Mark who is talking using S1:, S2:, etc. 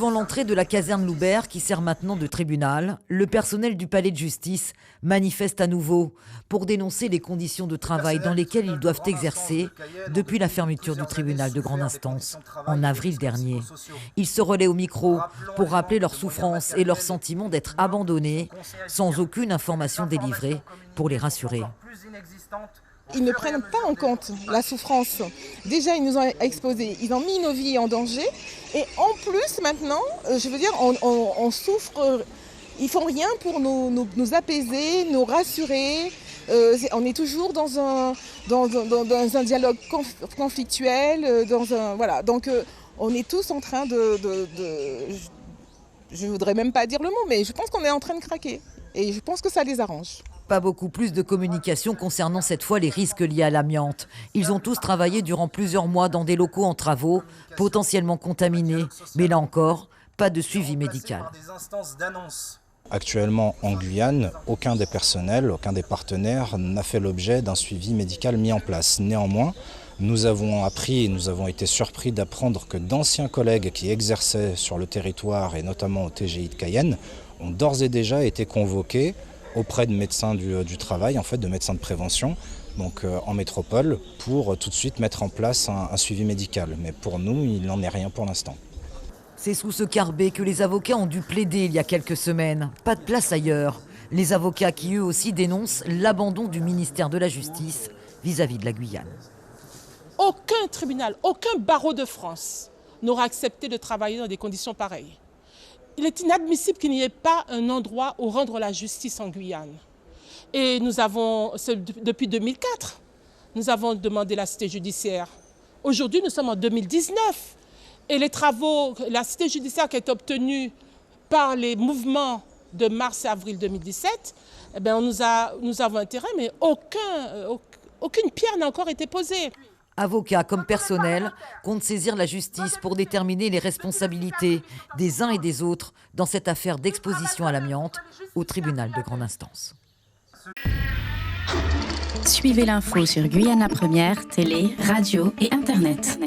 S1: Devant l'entrée de la caserne Loubert, qui sert maintenant de tribunal, le personnel du palais de justice manifeste à nouveau pour dénoncer les conditions de travail dans lesquelles ils doivent exercer depuis la fermeture du tribunal de grande instance en avril dernier. Ils se relaient au micro pour rappeler leur souffrance et leur sentiment d'être abandonnés sans aucune information délivrée pour les rassurer.
S2: Ils ne prennent pas en compte la souffrance. Déjà, ils nous ont exposés, ils ont mis nos vies en danger. Et en plus, maintenant, on souffre. Ils font rien pour nous apaiser, nous rassurer. On est toujours dans un dialogue conflictuel. Voilà. Donc, on est tous en train je ne voudrais même pas dire le mot, mais je pense qu'on est en train de craquer. Et je pense que ça les arrange.
S1: Pas beaucoup plus de communication concernant cette fois les risques liés à l'amiante. Ils ont tous travaillé durant plusieurs mois dans des locaux en travaux, potentiellement contaminés. Mais là encore, pas de suivi médical.
S3: Actuellement, en Guyane, aucun des personnels, aucun des partenaires n'a fait l'objet d'un suivi médical mis en place. Néanmoins, nous avons appris et nous avons été surpris d'apprendre que d'anciens collègues qui exerçaient sur le territoire et notamment au TGI de Cayenne ont d'ores et déjà été convoqués auprès de médecins du travail, en fait, de médecins de prévention, donc en métropole, pour tout de suite mettre en place un suivi médical. Mais pour nous, il n'en est rien pour l'instant.
S1: C'est sous ce carbet que les avocats ont dû plaider il y a quelques semaines. Pas de place ailleurs. Les avocats qui eux aussi dénoncent l'abandon du ministère de la Justice vis-à-vis de la Guyane.
S4: Aucun tribunal, aucun barreau de France n'aura accepté de travailler dans des conditions pareilles. Il est inadmissible qu'il n'y ait pas un endroit où rendre la justice en Guyane. Et depuis 2004, nous avons demandé la cité judiciaire. Aujourd'hui, nous sommes en 2019. Et les travaux, la cité judiciaire qui est obtenue par les mouvements de mars et avril 2017, eh bien, nous avons intérêt, mais aucune pierre n'a encore été posée.
S1: Avocats comme personnel comptent saisir la justice pour déterminer les responsabilités des uns et des autres dans cette affaire d'exposition à l'amiante au tribunal de grande instance.
S5: Suivez l'info sur Guyana Première, télé, radio et Internet.